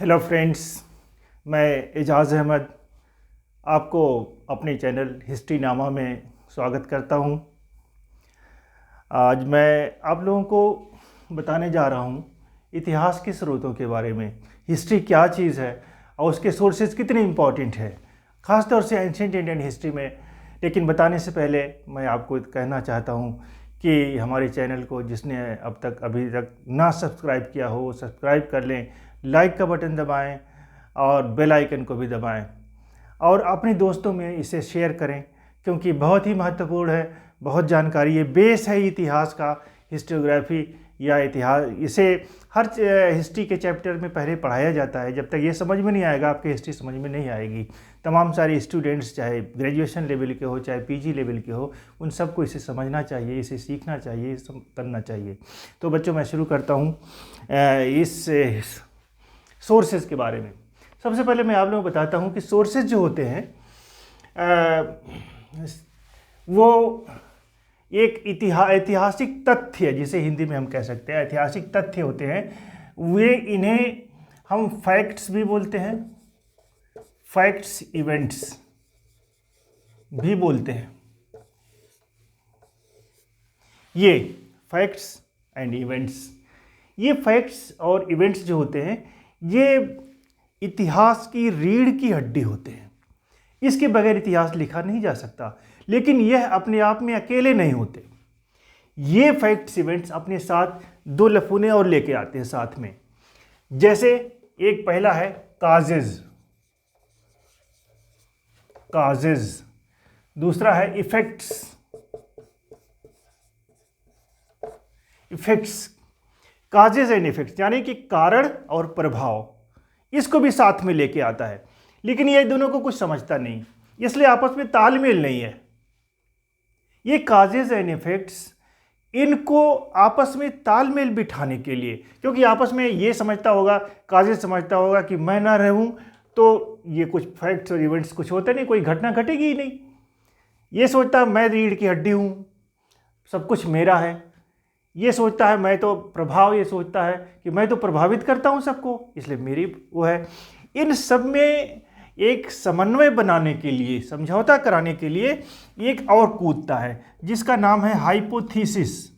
Hello friends, मैं एजाज़ अहमद आपको अपने चैनल हिस्ट्री नामा में स्वागत करता हूं। आज मैं आप लोगों को बताने जा रहा हूं इतिहास के स्रोतों के बारे में। हिस्ट्री क्या चीज़ है और उसके सोर्सेज कितने इम्पॉर्टेंट है, ख़ास तौर से एंशिएंट इंडियन हिस्ट्री में। लेकिन बताने से पहले मैं आपको कहना चाहता हूं कि हमारे चैनल को जिसने अभी तक ना सब्सक्राइब किया हो सब्सक्राइब कर लें, लाइक का बटन दबाएं और बेल आइकन को भी दबाएं और अपने दोस्तों में इसे शेयर करें, क्योंकि बहुत ही महत्वपूर्ण है, बहुत जानकारी है, बेस है इतिहास का। हिस्टोग्राफी या इतिहास, इसे हर हिस्ट्री के चैप्टर में पहले पढ़ाया जाता है। जब तक ये समझ में नहीं आएगा आपकी हिस्ट्री समझ में नहीं आएगी। तमाम सारे स्टूडेंट्स, चाहे ग्रेजुएशन लेवल के हो चाहे पीजी लेवल के हो, उन सबको इसे समझना चाहिए, इसे सीखना चाहिए, इसे करना चाहिए। तो बच्चों, मैं शुरू करता हूँ इस सोर्सेज के बारे में। सबसे पहले मैं आप लोगों को बताता हूँ कि सोर्सेज जो होते हैं वो एक ऐतिहासिक तथ्य, जिसे हिंदी में हम कह सकते हैं ऐतिहासिक तथ्य होते हैं। वे इन्हें हम फैक्ट्स भी बोलते हैं, फैक्ट्स इवेंट्स भी बोलते हैं। ये फैक्ट्स एंड इवेंट्स, ये फैक्ट्स और इवेंट्स जो होते हैं ये इतिहास की रीढ़ की हड्डी होते हैं। इसके बगैर इतिहास लिखा नहीं जा सकता। लेकिन यह अपने आप में अकेले नहीं होते। ये फैक्ट्स इवेंट्स अपने साथ दो लफूने और लेके आते हैं साथ में। जैसे एक पहला है काजेज, दूसरा है इफेक्ट्स। काजेज एंड इफेक्ट्स यानी कि कारण और प्रभाव, इसको भी साथ में लेके आता है। लेकिन ये दोनों को कुछ समझता नहीं, इसलिए आपस में तालमेल नहीं है। ये काजेज एंड इफेक्ट्स, इनको आपस में तालमेल बिठाने के लिए, क्योंकि आपस में ये समझता होगा, काजेज समझता होगा कि मैं ना रहूं तो ये कुछ फैक्ट्स और इवेंट्स कुछ होते नहीं, कोई घटना घटेगी ही नहीं। ये सोचता है मैं रीढ़ की हड्डी हूं, सब कुछ मेरा है। ये सोचता है मैं तो प्रभाव, ये सोचता है कि मैं तो प्रभावित करता हूं सबको, इसलिए मेरी वो है। इन सब में एक समन्वय बनाने के लिए, समझौता कराने के लिए एक और कूदता है, जिसका नाम है हाइपोथेसिस।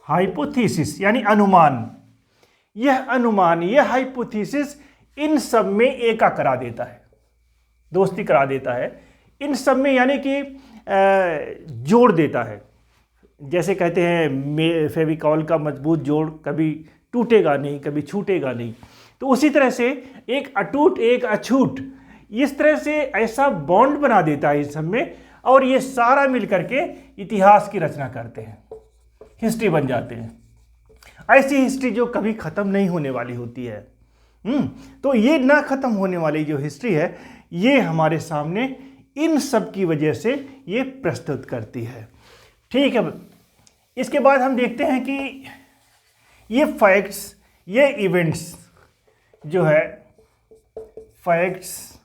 हाइपोथेसिस यानी अनुमान। यह हाइपोथेसिस इन सब में एका करा देता है, दोस्ती करा देता है इन सब में, यानी कि जोड़ देता है। जैसे कहते हैं फेविकॉल का मजबूत जोड़ कभी टूटेगा नहीं, कभी छूटेगा नहीं। तो उसी तरह से एक अटूट एक अछूट, इस तरह से ऐसा बॉन्ड बना देता है इस सब में, और ये सारा मिलकर के इतिहास की रचना करते हैं, हिस्ट्री बन जाते हैं। ऐसी हिस्ट्री जो कभी ख़त्म नहीं होने वाली होती है। तो ये ना ख़त्म होने वाली जो हिस्ट्री है, ये हमारे सामने इन सब की वजह से ये प्रस्तुत करती है। ठीक है, इसके बाद हम देखते हैं कि ये फैक्ट्स, ये इवेंट्स जो है, फैक्ट्स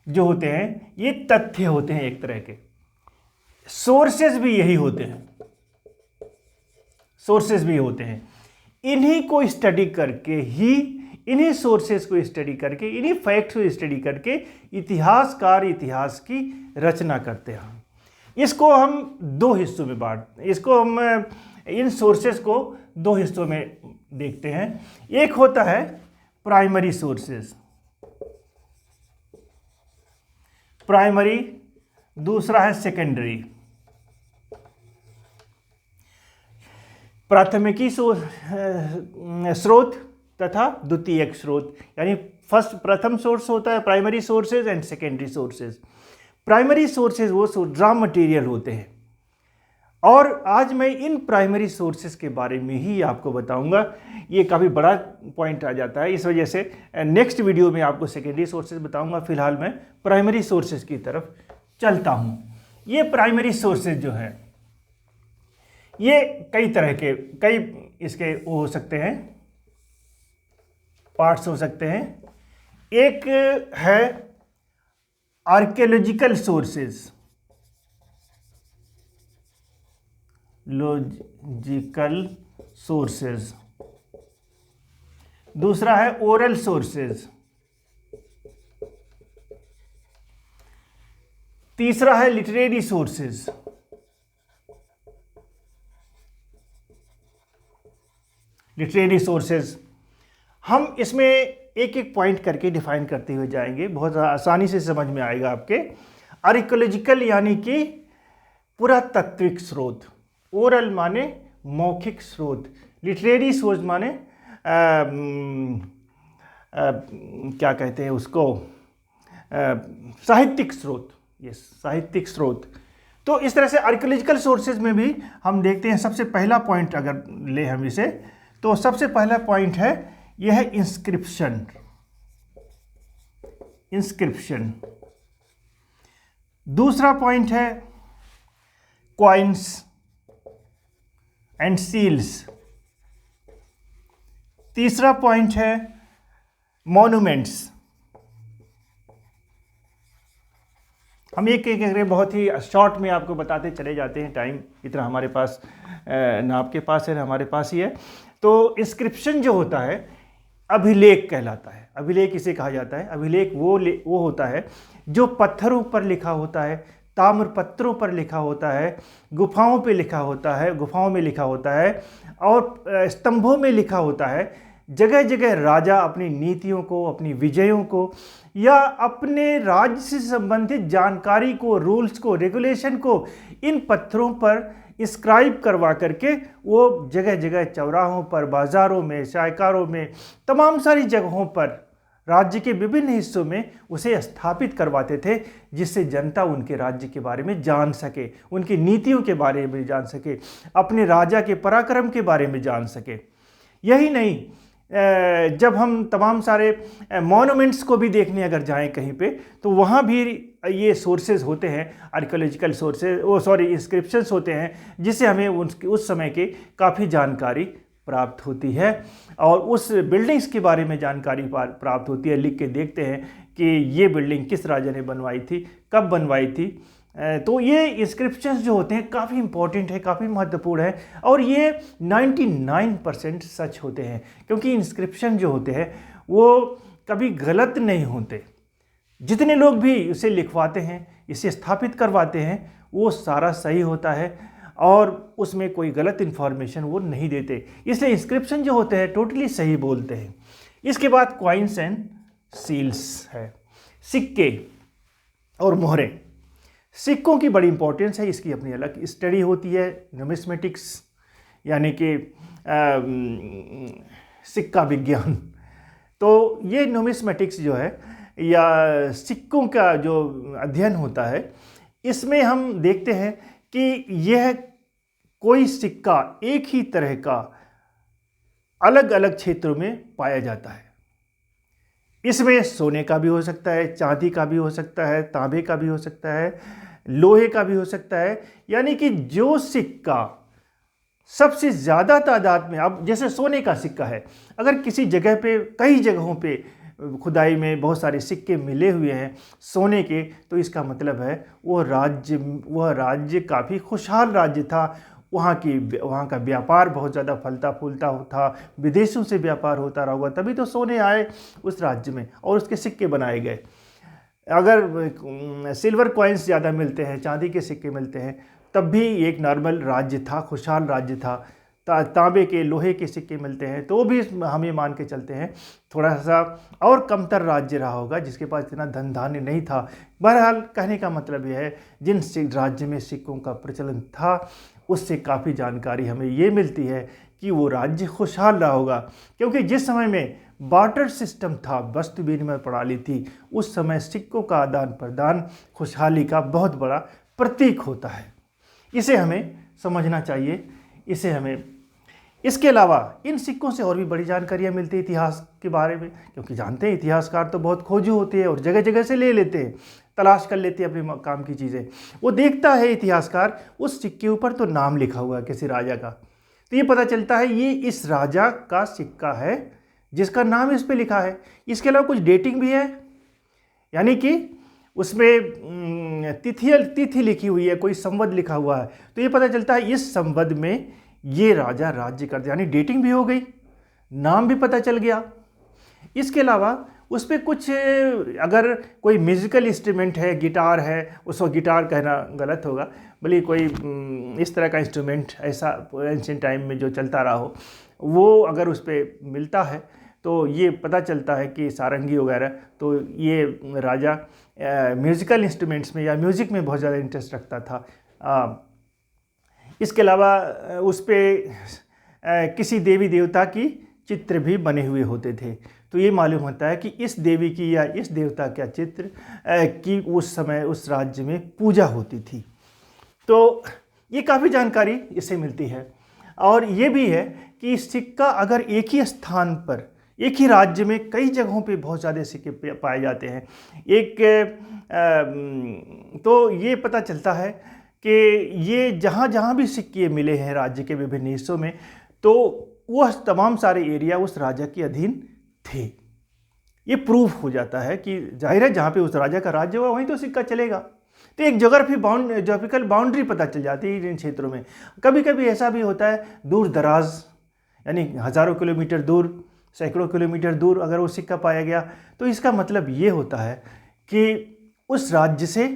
जो होते हैं ये तथ्य होते हैं एक तरह के। सोर्सेज भी यही होते हैं, सोर्सेज भी होते हैं। इन्हीं को स्टडी करके ही, इन्हीं सोर्सेज को स्टडी करके, इन्हीं फैक्ट्स को स्टडी करके इतिहासकार इतिहास की रचना करते हैं। इसको हम दो हिस्सों में इसको हम इन सोर्सेज को दो हिस्सों में देखते हैं। एक होता है प्राइमरी सोर्सेज, प्राइमरी, दूसरा है सेकेंडरी। प्राथमिकी स्रोत तथा द्वितीयक स्रोत, यानी प्रथम सोर्स होता है primary sources and secondary sources. Primary sources वो रॉ मटेरियल होते हैं, और आज मैं इन प्राइमरी सोर्सेज के बारे में ही आपको बताऊंगा। ये काफ़ी बड़ा पॉइंट आ जाता है, इस वजह से नेक्स्ट वीडियो में आपको सेकेंडरी सोर्सेज बताऊंगा। फिलहाल मैं प्राइमरी सोर्सेज की तरफ चलता हूँ। ये प्राइमरी सोर्सेज जो है ये कई तरह के, कई इसके वो हो सकते हैं, पार्ट्स हो सकते हैं। एक है आर्कियोलॉजिकल सोर्सेज, लॉजिकल सोर्सेज। दूसरा है ओरल सोर्सेज, तीसरा है लिटरेरी सोर्सेज, लिटरेरी सोर्सेज। हम इसमें एक एक पॉइंट करके डिफाइन करते हुए जाएंगे, बहुत आसानी से समझ में आएगा आपके। आर्कियोलॉजिकल यानी कि पुरातात्विक स्रोत, ओरल माने मौखिक स्रोत, लिटरेरी सोर्स माने क्या कहते हैं उसको, साहित्यिक स्रोत, ये साहित्यिक स्रोत। तो इस तरह से आर्कियोलॉजिकल सोर्सेज में भी हम देखते हैं। सबसे पहला पॉइंट अगर ले हम इसे, तो सबसे पहला पॉइंट है यह है इंस्क्रिप्शन, इंस्क्रिप्शन। दूसरा पॉइंट है कॉइन्स एंड सील्स। तीसरा पॉइंट है मॉन्यूमेंट्स। हम एक एक करके बहुत ही शॉर्ट में आपको बताते चले जाते हैं, टाइम इतना हमारे पास ना आपके पास है ना हमारे पास ही है। तो इंस्क्रिप्शन जो होता है अभिलेख कहलाता है। अभिलेख इसे कहा जाता है। अभिलेख वो होता है जो पत्थरों पर लिखा होता है, ताम्र पत्रों पर लिखा होता है, गुफाओं पे लिखा होता है, गुफाओं में लिखा होता है और स्तंभों में लिखा होता है। जगह जगह राजा अपनी नीतियों को, अपनी विजयों को या अपने राज्य से संबंधित जानकारी को, रूल्स को, रेगुलेशन को इन पत्थरों पर इंस्क्राइब करवा करके वो जगह जगह चौराहों पर, बाज़ारों में, शायकारों में, तमाम सारी जगहों पर राज्य के विभिन्न हिस्सों में उसे स्थापित करवाते थे, जिससे जनता उनके राज्य के बारे में जान सके, उनकी नीतियों के बारे में जान सके, अपने राजा के पराक्रम के बारे में जान सके। यही नहीं, जब हम तमाम सारे मॉन्यूमेंट्स को भी देखने अगर जाएं कहीं पे, तो वहाँ भी ये सोर्सेज होते हैं, आर्कियोलॉजिकल सोर्सेज, इंस्क्रिप्शंस होते हैं, जिससे हमें उस समय के काफ़ी जानकारी प्राप्त होती है और उस बिल्डिंग्स के बारे में जानकारी प्राप्त होती है। लिख के देखते हैं कि ये बिल्डिंग किस राजा ने बनवाई थी, कब बनवाई थी। तो ये इंस्क्रिप्शंस जो होते हैं काफ़ी इंपॉर्टेंट है, काफ़ी महत्वपूर्ण है और ये 99% सच होते हैं, क्योंकि इंस्क्रिप्शन जो होते हैं वो कभी गलत नहीं होते। जितने लोग भी इसे लिखवाते हैं, इसे स्थापित करवाते हैं, वो सारा सही होता है और उसमें कोई गलत इन्फॉर्मेशन वो नहीं देते। इसलिए इंस्क्रिप्शन जो होते हैं टोटली सही बोलते हैं। इसके बाद कॉइन्स एंड सील्स है, सिक्के और मोहरें। सिक्कों की बड़ी इंपॉर्टेंस है, इसकी अपनी अलग स्टडी होती है, न्यूमिस्मेटिक्स यानी कि सिक्का विज्ञान। तो ये न्यूमिस्मेटिक्स जो है या सिक्कों का जो अध्ययन होता है, इसमें हम देखते हैं कि यह कोई सिक्का एक ही तरह का अलग अलग क्षेत्रों में पाया जाता है। इसमें सोने का भी हो सकता है, चांदी का भी हो सकता है, तांबे का भी हो सकता है, लोहे का भी हो सकता है। यानी कि जो सिक्का सबसे ज़्यादा तादाद में, अब जैसे सोने का सिक्का है, अगर किसी जगह पे, कई जगहों पे खुदाई में बहुत सारे सिक्के मिले हुए हैं सोने के, तो इसका मतलब है वह राज्य काफ़ी खुशहाल राज्य था। वहाँ का व्यापार बहुत ज़्यादा फलता फूलता था, विदेशों से व्यापार होता रहा होगा, तभी तो सोने आए उस राज्य में और उसके सिक्के बनाए गए। अगर सिल्वर कॉइन्स ज़्यादा मिलते हैं, चांदी के सिक्के मिलते हैं, तब भी एक नॉर्मल राज्य था, खुशहाल राज्य था। तांबे के, लोहे के सिक्के मिलते हैं तो भी हम ये मान के चलते हैं थोड़ा सा और कमतर राज्य रहा होगा, जिसके पास इतना धन धान्य नहीं था। बहरहाल कहने का मतलब यह है, जिन राज्य में सिक्कों का प्रचलन था उससे काफ़ी जानकारी हमें ये मिलती है कि वो राज्य खुशहाल रहा होगा, क्योंकि जिस समय में बार्टर सिस्टम था, वस्तु विनिमय प्रणाली थी, उस समय सिक्कों का आदान प्रदान खुशहाली का बहुत बड़ा प्रतीक होता है। इसे हमें समझना चाहिए, इसे हमें। इसके अलावा इन सिक्कों से और भी बड़ी जानकारियाँ मिलती है इतिहास के बारे में, क्योंकि जानते हैं इतिहासकार तो बहुत खोजू होते हैं और जगह जगह से ले लेते हैं, तलाश कर लेते हैं अपने काम की चीज़ें। वो देखता है इतिहासकार, उस सिक्के ऊपर तो नाम लिखा हुआ है किसी राजा का, तो ये पता चलता है ये इस राजा का सिक्का है जिसका नाम इस पर लिखा है। इसके अलावा कुछ डेटिंग भी है, यानी कि उसमें तिथि लिखी हुई है, कोई संवत लिखा हुआ है, तो ये पता चलता है इस संवत में ये राजा राज्य करते, यानी डेटिंग भी हो गई, नाम भी पता चल गया। इसके अलावा उस पर कुछ अगर कोई म्यूज़िकल इंस्ट्रूमेंट है, गिटार है, उसको गिटार कहना गलत होगा, भले कोई इस तरह का इंस्ट्रूमेंट ऐसा एंशिएंट टाइम में जो चलता रहा हो, वो अगर उस पर मिलता है तो ये पता चलता है कि सारंगी वगैरह, तो ये राजा म्यूज़िकल इंस्ट्रूमेंट्स में या म्यूज़िक में बहुत ज़्यादा इंटरेस्ट रखता था। इसके अलावा उस पर किसी देवी देवता की चित्र भी बने हुए होते थे, तो ये मालूम होता है कि इस देवी की या इस देवता का चित्र की उस समय उस राज्य में पूजा होती थी। तो ये काफ़ी जानकारी इससे मिलती है। और ये भी है कि सिक्का अगर एक ही स्थान पर, एक ही राज्य में कई जगहों पे बहुत ज़्यादा सिक्के पाए जाते हैं, तो ये पता चलता है कि ये जहाँ जहाँ भी सिक्के मिले हैं राज्य के विभिन्न हिस्सों में, तो वह तमाम सारे एरिया उस राजा के अधीन थे। ये प्रूफ हो जाता है कि जाहिर है जहाँ पे उस राजा का राज्य हुआ वहीं तो सिक्का चलेगा। तो एक जोग्राफिकल बाउंड्री पता चल जाती है इन क्षेत्रों में। कभी कभी ऐसा भी होता है दूर दराज, यानी हज़ारों किलोमीटर दूर, सैकड़ों किलोमीटर दूर अगर वो सिक्का पाया गया, तो इसका मतलब ये होता है कि उस राज्य से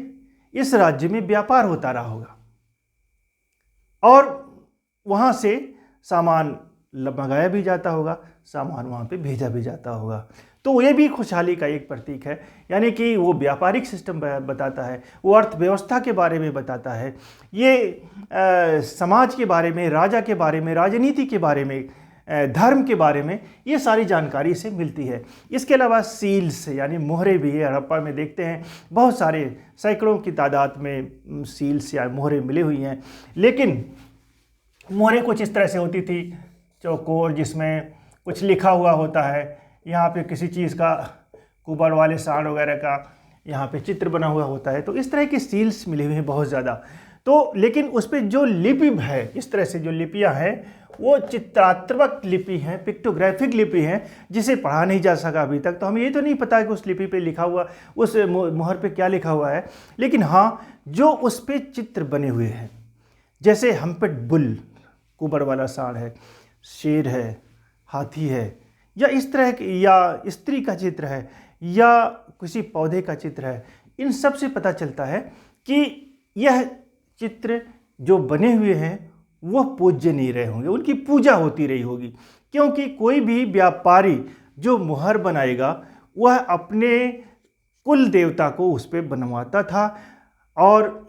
इस राज्य में व्यापार होता रहा होगा और वहाँ से सामान मंगाया भी जाता होगा, सामान वहाँ पे भेजा भी जाता होगा। तो ये भी खुशहाली का एक प्रतीक है, यानी कि वो व्यापारिक सिस्टम बताता है, वो अर्थव्यवस्था के बारे में बताता है, ये समाज के बारे में, राजा के बारे में, राजनीति के बारे में, धर्म के बारे में, ये सारी जानकारी से मिलती है। इसके अलावा सील्स यानी मोहरे भी है। हड़प्पा में देखते हैं बहुत सारे सैकड़ों की तादाद में सील्स या मोहरे मिली हुई हैं, लेकिन मोहरे कुछ इस तरह से होती थी चौकोर, जिसमें कुछ लिखा हुआ होता है। यहाँ पे किसी चीज़ का, कुबड़ वाले सांड वगैरह का यहाँ पे चित्र बना हुआ होता है। तो इस तरह की सील्स मिली हुई हैं बहुत ज़्यादा। तो लेकिन उस पर जो लिपि है, इस तरह से जो लिपियाँ हैं वो चित्रात्मक लिपि हैं, पिक्टोग्राफिक लिपि हैं, जिसे पढ़ा नहीं जा सका अभी तक। तो हमें ये तो नहीं पता कि उस लिपि पे लिखा हुआ, उस मोहर पे क्या लिखा हुआ है, लेकिन हाँ जो उस पर चित्र बने हुए हैं, जैसे हम्पेट बुल, कुबड़ वाला सांड है, शेर है, हाथी है, या इस तरह के, या स्त्री का चित्र है, या किसी पौधे का चित्र है, इन सब से पता चलता है कि यह चित्र जो बने हुए हैं वह पूज्य नहीं रहे होंगे, उनकी पूजा होती रही होगी। क्योंकि कोई भी व्यापारी जो मुहर बनाएगा वह अपने कुल देवता को उस पर बनवाता था, और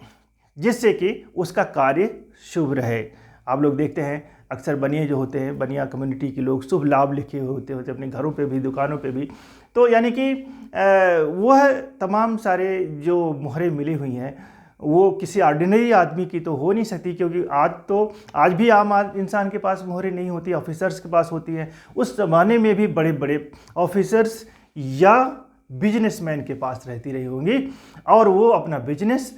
जिससे कि उसका कार्य शुभ रहे। आप लोग देखते हैं अक्सर बनिए जो होते हैं, बनिया कम्युनिटी के लोग शुभ लाभ लिखे होते अपने घरों पे भी, दुकानों पे भी। तो यानी कि वह तमाम सारे जो मोहरें मिली हुई हैं वो किसी ऑर्डिनरी आदमी की तो हो नहीं सकती, क्योंकि आज भी आम इंसान के पास मोहरें नहीं होती, ऑफिसर्स के पास होती हैं। उस ज़माने में भी बड़े बड़े ऑफिसर्स या बिजनेसमैन के पास रहती रही होंगी, और वो अपना बिजनेस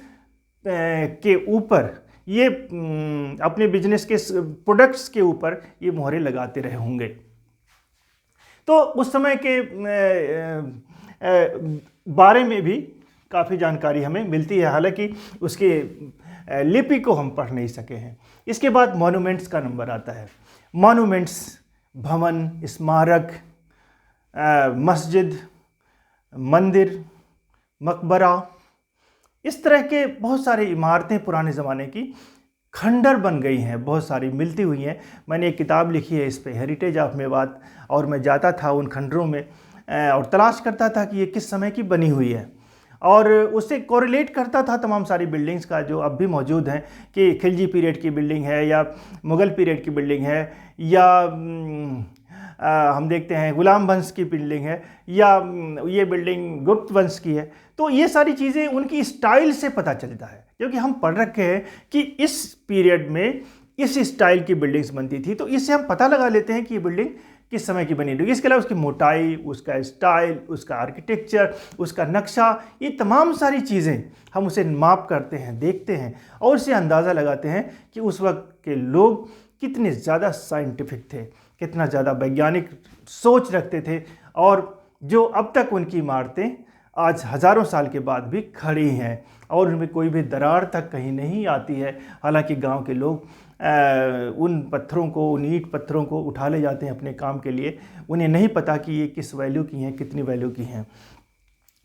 के ऊपर, ये अपने बिजनेस के प्रोडक्ट्स के ऊपर ये मोहरें लगाते रहे होंगे। तो उस समय के बारे में भी काफ़ी जानकारी हमें मिलती है, हालांकि उसके लिपि को हम पढ़ नहीं सके हैं। इसके बाद मॉन्यूमेंट्स का नंबर आता है। मॉन्यूमेंट्स भवन, स्मारक, मस्जिद, मंदिर, मकबरा, इस तरह के बहुत सारी इमारतें पुराने ज़माने की खंडर बन गई हैं, बहुत सारी मिलती हुई हैं। मैंने एक किताब लिखी है इस पे, हेरिटेज ऑफ मेवात, और मैं जाता था उन खंडरों में और तलाश करता था कि ये किस समय की बनी हुई है, और उससे कोरिलेट करता था तमाम सारी बिल्डिंग्स का जो अब भी मौजूद हैं, कि खिलजी पीरियड की बिल्डिंग है या मुग़ल पीरियड की बिल्डिंग है, या हम देखते हैं गुलाम वंश की बिल्डिंग है, या ये बिल्डिंग गुप्त वंश की है। तो ये सारी चीज़ें उनकी स्टाइल से पता चलता है, क्योंकि हम पढ़ रखे हैं कि इस पीरियड में इस स्टाइल की बिल्डिंग्स बनती थी, तो इससे हम पता लगा लेते हैं कि ये बिल्डिंग किस समय की बनी होगी। इसके अलावा उसकी मोटाई, उसका स्टाइल, उसका आर्किटेक्चर, उसका नक्शा, ये तमाम सारी चीज़ें हम उसे माप करते हैं, देखते हैं, और उससे अंदाज़ा लगाते हैं कि उस वक्त के लोग कितने ज़्यादा साइंटिफिक थे, कितना ज़्यादा वैज्ञानिक सोच रखते थे, और जो अब तक उनकी इमारतें आज हज़ारों साल के बाद भी खड़ी हैं और उनमें कोई भी दरार तक कहीं नहीं आती है। हालांकि गांव के लोग उन पत्थरों को, उन ईंट पत्थरों को उठा ले जाते हैं अपने काम के लिए। उन्हें नहीं पता कि ये किस वैल्यू की हैं, कितनी वैल्यू की हैं।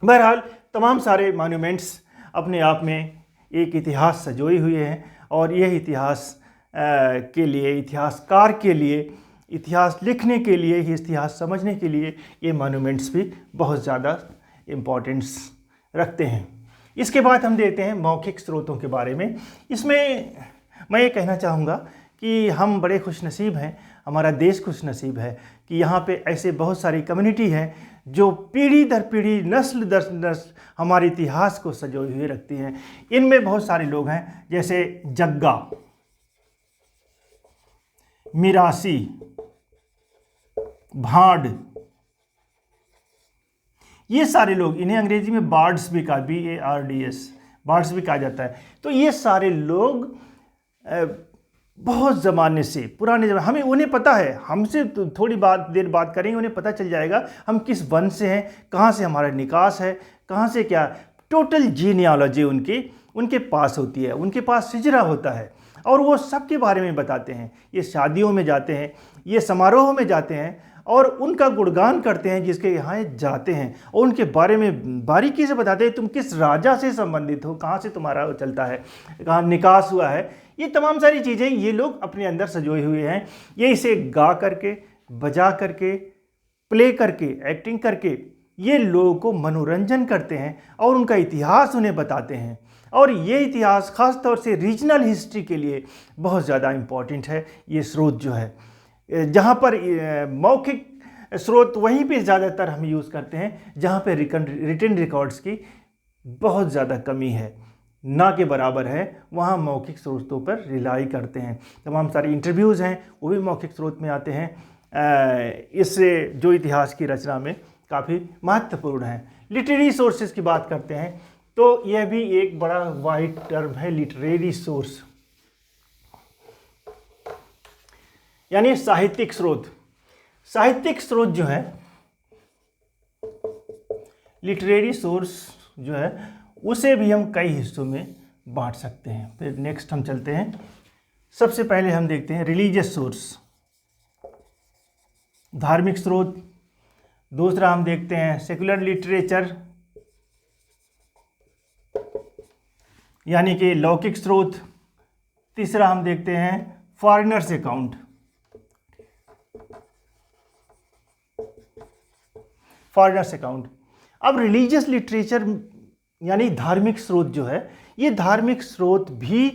बहरहाल तमाम सारे मॉन्यूमेंट्स अपने आप में एक इतिहास सजोए हुए हैं, और यह इतिहास के लिए, इतिहासकार के लिए, इतिहास लिखने के लिए, इतिहास समझने के लिए ये मॉन्यूमेंट्स भी बहुत ज़्यादा इम्पोर्टेंस रखते हैं। इसके बाद हम देखते हैं मौखिक स्रोतों के बारे में। इसमें मैं ये कहना चाहूँगा कि हम बड़े खुशनसीब हैं, हमारा देश खुशनसीब है कि यहाँ पे ऐसे बहुत सारी कम्युनिटी हैं जो पीढ़ी दर पीढ़ी, नस्ल दर नस्ल हमारे इतिहास को संजोए हुए रखती हैं। इनमें बहुत सारे लोग हैं, जैसे जग्गा, मिरासी, भांड, ये सारे लोग, इन्हें अंग्रेजी में बार्ड्स भी कहा, BARDS, बार्ड्स भी कहा जाता है। तो ये सारे लोग बहुत ज़माने से, पुराने ज़माने, हमें उन्हें पता है, हमसे थोड़ी देर बात करेंगे, उन्हें पता चल जाएगा हम किस वंश से हैं, कहाँ से हमारा निकास है, कहाँ से क्या, टोटल जीनियोलॉजी उनके पास होती है, उनके पास हिजरा होता है, और वो सब के बारे में बताते हैं। ये शादियों में जाते हैं, ये समारोह में जाते हैं और उनका गुणगान करते हैं जिसके यहाँ जाते हैं, और उनके बारे में बारीकी से बताते हैं, तुम किस राजा से संबंधित हो, कहाँ से तुम्हारा वो चलता है, कहाँ निकास हुआ है। ये तमाम सारी चीज़ें ये लोग अपने अंदर सजोए हुए हैं। ये इसे गा करके, बजा करके, प्ले करके, एक्टिंग करके ये लोगों को मनोरंजन करते हैं और उनका इतिहास उन्हें बताते हैं। और ये इतिहास ख़ास तौर से रीजनल हिस्ट्री के लिए बहुत ज़्यादा इम्पॉर्टेंट है। ये स्रोत जो है, जहाँ पर मौखिक स्रोत वहीं पे ज़्यादातर हम यूज़ करते हैं जहाँ पे रिटन रिकॉर्ड्स की बहुत ज़्यादा कमी है, ना के बराबर है, वहाँ मौखिक स्रोतों पर रिलाई करते हैं। तमाम सारे इंटरव्यूज़ हैं वो भी मौखिक स्रोत में आते हैं। इससे जो इतिहास की रचना में काफ़ी महत्वपूर्ण है। लिटरेरी सोर्सेज की बात करते हैं तो यह भी एक बड़ा वाइड टर्म है, लिटरेरी सोर्स यानी साहित्यिक स्रोत। साहित्यिक स्रोत जो है, लिटरेरी सोर्स जो है, उसे भी हम कई हिस्सों में बांट सकते हैं। फिर नेक्स्ट हम चलते हैं, सबसे पहले हम देखते हैं रिलीजियस सोर्स, धार्मिक स्रोत। दूसरा हम देखते हैं सेकुलर लिटरेचर यानी कि लौकिक स्रोत। तीसरा हम देखते हैं फॉरेनर्स अकाउंट, फॉरेनर्स अकाउंट। अब रिलीजियस लिटरेचर यानी धार्मिक स्रोत जो है, ये धार्मिक स्रोत भी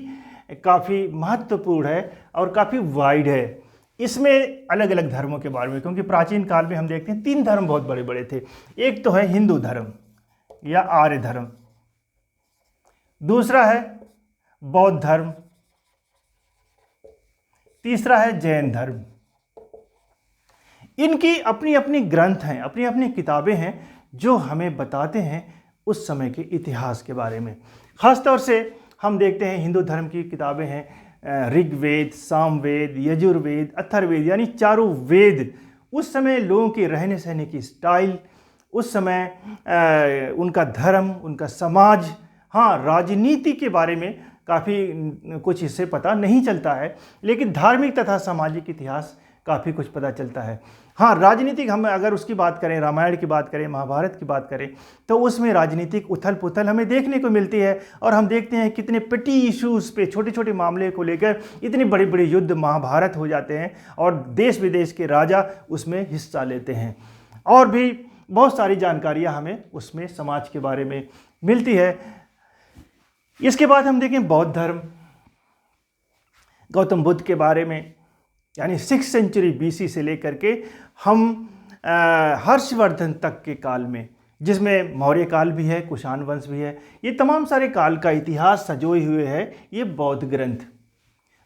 काफ़ी महत्वपूर्ण है और काफ़ी वाइड है। इसमें अलग अलग धर्मों के बारे में, क्योंकि प्राचीन काल में हम देखते हैं 3 धर्म बहुत बड़े बड़े थे। एक तो है हिंदू धर्म या आर्य धर्म, दूसरा है बौद्ध धर्म, तीसरा है जैन धर्म। इनकी अपनी अपनी ग्रंथ हैं, अपनी अपनी किताबें हैं जो हमें बताते हैं उस समय के इतिहास के बारे में। ख़ास तौर से हम देखते हैं हिंदू धर्म की किताबें हैं ऋग्वेद, सामवेद, यजुर्वेद, अथर्ववेद यानी चारों वेद। उस समय लोगों के रहने सहने की स्टाइल, उस समय उनका धर्म, उनका समाज, हाँ राजनीति के बारे में काफ़ी कुछ इससे पता नहीं चलता है, लेकिन धार्मिक तथा सामाजिक इतिहास काफ़ी कुछ पता चलता है। हाँ राजनीतिक, हम अगर उसकी बात करें, रामायण की बात करें, महाभारत की बात करें, तो उसमें राजनीतिक उथल पुथल हमें देखने को मिलती है। और हम देखते हैं कितने पेटी इश्यूज़ पे, छोटे छोटे मामले को लेकर इतने बड़े बड़े युद्ध महाभारत हो जाते हैं और देश विदेश के राजा उसमें हिस्सा लेते हैं। और भी बहुत सारी जानकारियाँ हमें उसमें समाज के बारे में मिलती है। इसके बाद हम देखें बौद्ध धर्म, गौतम बुद्ध के बारे में, यानी 6th सेंचुरी BC से लेकर के हम हर्षवर्धन तक के काल में, जिसमें मौर्य काल भी है, कुषाण वंश भी है, ये तमाम सारे काल का इतिहास सजोए हुए है ये बौद्ध ग्रंथ।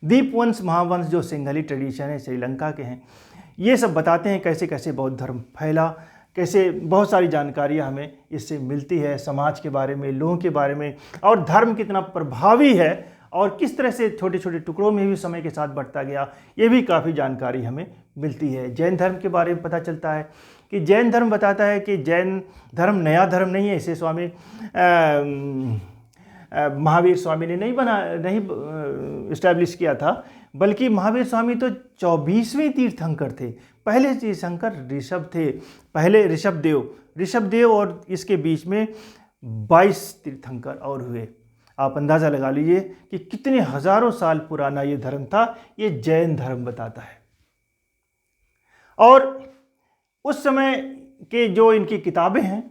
दीपवंश, महावंश जो सिंघली ट्रेडिशन है, श्रीलंका के हैं, ये सब बताते हैं कैसे कैसे बौद्ध धर्म फैला, कैसे बहुत सारी जानकारियाँ हमें इससे मिलती है, समाज के बारे में, लोगों के बारे में, और धर्म कितना प्रभावी है और किस तरह से छोटे छोटे टुकड़ों में भी समय के साथ बढ़ता गया, ये भी काफ़ी जानकारी हमें मिलती है। जैन धर्म के बारे में पता चलता है कि जैन धर्म बताता है कि जैन धर्म नया धर्म नहीं है, इसे स्वामी महावीर स्वामी ने नहीं इस्टेब्लिश किया था, बल्कि महावीर स्वामी तो 24वें तीर्थंकर थे। पहले तीर्थंकर ऋषभ थे, पहले ऋषभदेव और इसके बीच में 22 तीर्थंकर और हुए। आप अंदाज़ा लगा लीजिए कि कितने हजारों साल पुराना ये धर्म था। ये जैन धर्म बताता है। और उस समय के जो इनकी किताबें हैं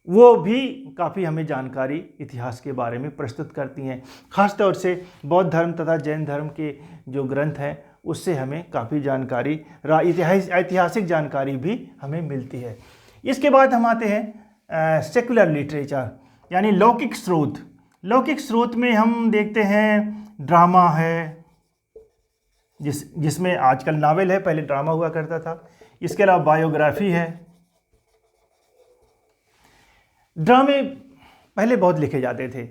वो भी काफ़ी हमें जानकारी इतिहास के बारे में प्रस्तुत करती हैं। खासतौर से बौद्ध धर्म तथा जैन धर्म के जो ग्रंथ हैं उससे हमें काफ़ी जानकारी, ऐतिहासिक जानकारी भी हमें मिलती है। इसके बाद हम आते हैं सेकुलर लिटरेचर यानी लौकिक स्रोत। लौकिक स्रोत में हम देखते हैं ड्रामा है, जिसमें आजकल नावल है, पहले ड्रामा हुआ करता था। इसके अलावा बायोग्राफी है। ड्रामे पहले बहुत लिखे जाते थे।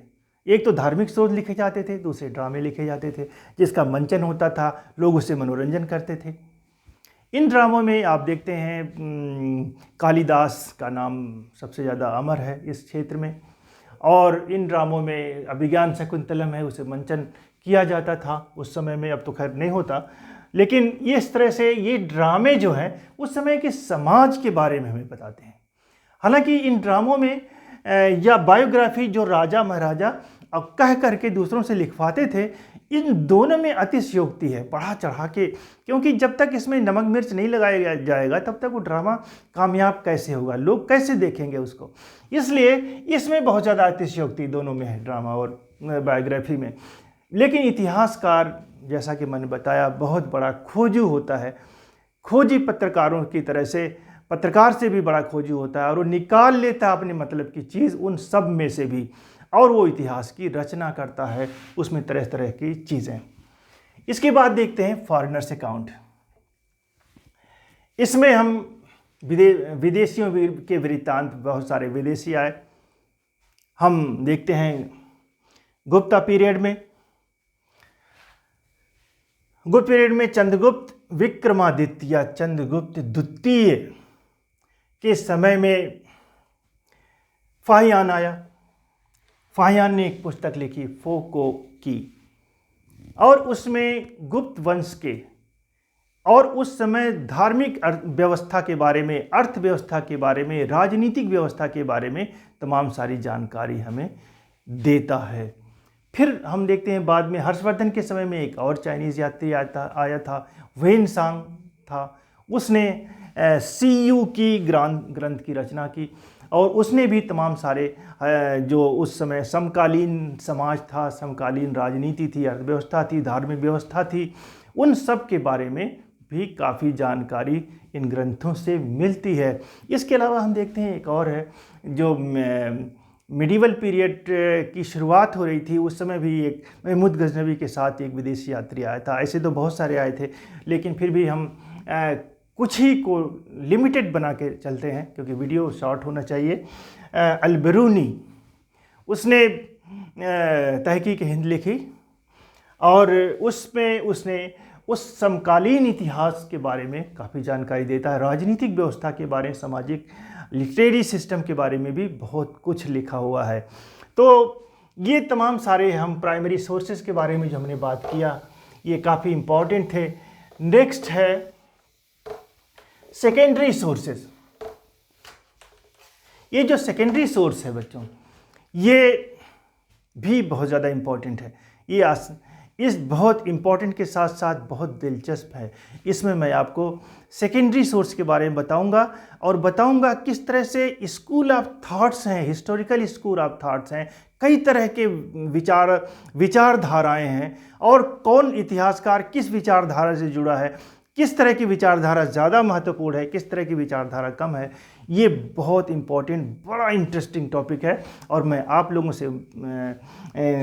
एक तो धार्मिक स्रोत लिखे जाते थे, दूसरे ड्रामे लिखे जाते थे जिसका मंचन होता था, लोग उससे मनोरंजन करते थे। इन ड्रामों में आप देखते हैं कालिदास का नाम सबसे ज़्यादा अमर है इस क्षेत्र में। और इन ड्रामों में अभिज्ञान शकुंतलम है, उसे मंचन किया जाता था उस समय में, अब तो खैर नहीं होता। लेकिन इस तरह से ये ड्रामे जो हैं उस समय के समाज के बारे में हमें बताते हैं। हालांकि इन ड्रामों में या बायोग्राफी जो राजा महाराजा अब कह करके दूसरों से लिखवाते थे, इन दोनों में अतिशयोक्ति है, बढ़ा चढ़ा के। क्योंकि जब तक इसमें नमक मिर्च नहीं लगाया जाएगा तब तक वो ड्रामा कामयाब कैसे होगा, लोग कैसे देखेंगे उसको। इसलिए इसमें बहुत ज़्यादा अतिशयोक्ति दोनों में है, ड्रामा और बायोग्राफी में। लेकिन इतिहासकार, जैसा कि मैंने बताया, बहुत बड़ा खोजू होता है। खोजी पत्रकारों की तरह से, पत्रकार से भी बड़ा खोजू होता है और वो निकाल लेता है अपने मतलब की चीज़ उन सब में से भी, और वो इतिहास की रचना करता है उसमें तरह तरह की चीज़ें। इसके बाद देखते हैं फॉरेनर्स अकाउंट। इसमें हम विदेशियों के वृत्तांत, बहुत सारे विदेशी आए। हम देखते हैं गुप्ता पीरियड में, चंद्रगुप्त विक्रमादित्य या चंद्रगुप्त द्वितीय के समय में फाहियान आया। फाहियान ने एक पुस्तक लिखी फोको की, और उसमें गुप्त वंश के और उस समय धार्मिक व्यवस्था के बारे में, अर्थव्यवस्था के बारे में, राजनीतिक व्यवस्था के बारे में तमाम सारी जानकारी हमें देता है। फिर हम देखते हैं बाद में हर्षवर्धन के समय में एक और चाइनीज़ यात्री आया था, वेनसांग था। उसने CU की ग्रंथ की रचना की, और उसने भी तमाम सारे जो उस समय समकालीन समाज था, समकालीन राजनीति थी, अर्थव्यवस्था थी, धार्मिक व्यवस्था थी, उन सब के बारे में भी काफ़ी जानकारी इन ग्रंथों से मिलती है। इसके अलावा हम देखते हैं एक और है, जो मिडिवल पीरियड की शुरुआत हो रही थी, उस समय भी एक महमूद गजनवी के साथ एक विदेशी यात्री आया था। ऐसे तो बहुत सारे आए थे, लेकिन फिर भी हम कुछ ही को लिमिटेड बना के चलते हैं क्योंकि वीडियो शॉर्ट होना चाहिए। अल-बिरूनी, उसने तहकीक हिंद लिखी, और उसमें उसने उस समकालीन इतिहास के बारे में काफ़ी जानकारी देता है। राजनीतिक व्यवस्था के बारे में, सामाजिक लिटरेरी सिस्टम के बारे में भी बहुत कुछ लिखा हुआ है। तो ये तमाम सारे हम प्राइमरी सोर्सेज के बारे में जो हमने बात किया, ये काफ़ी इम्पॉर्टेंट थे। नेक्स्ट है सेकेंडरी सोर्सेज। ये जो सेकेंडरी सोर्स है बच्चों, ये भी बहुत ज़्यादा इम्पॉर्टेंट है। ये इस बहुत इम्पॉर्टेंट के साथ साथ बहुत दिलचस्प है। इसमें मैं आपको सेकेंडरी सोर्स के बारे में बताऊंगा, और बताऊंगा किस तरह से स्कूल ऑफ थॉट्स हैं, हिस्टोरिकल स्कूल ऑफ थॉट्स हैं, कई तरह के विचारधाराएं हैं, और कौन इतिहासकार किस विचारधारा से जुड़ा है, किस तरह की विचारधारा ज़्यादा महत्वपूर्ण है, किस तरह की विचारधारा कम है। ये बहुत इम्पोर्टेंट, बड़ा इंटरेस्टिंग टॉपिक है, और मैं आप लोगों से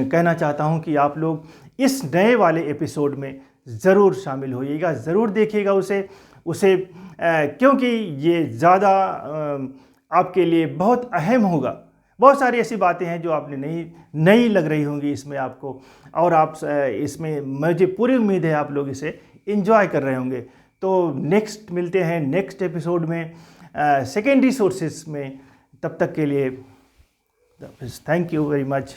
कहना चाहता हूँ कि आप लोग इस नए वाले एपिसोड में ज़रूर शामिल होइएगा, ज़रूर देखिएगा उसे क्योंकि ये ज़्यादा आपके लिए बहुत अहम होगा। बहुत सारी ऐसी बातें हैं जो आपने नई लग रही होंगी इसमें आपको, और आप इसमें, मुझे पूरी उम्मीद है आप लोग इसे एंजॉय कर रहे होंगे। तो नेक्स्ट मिलते हैं नेक्स्ट एपिसोड में सेकेंडरी सोर्सेस में। तब तक के लिए थैंक यू वेरी मच।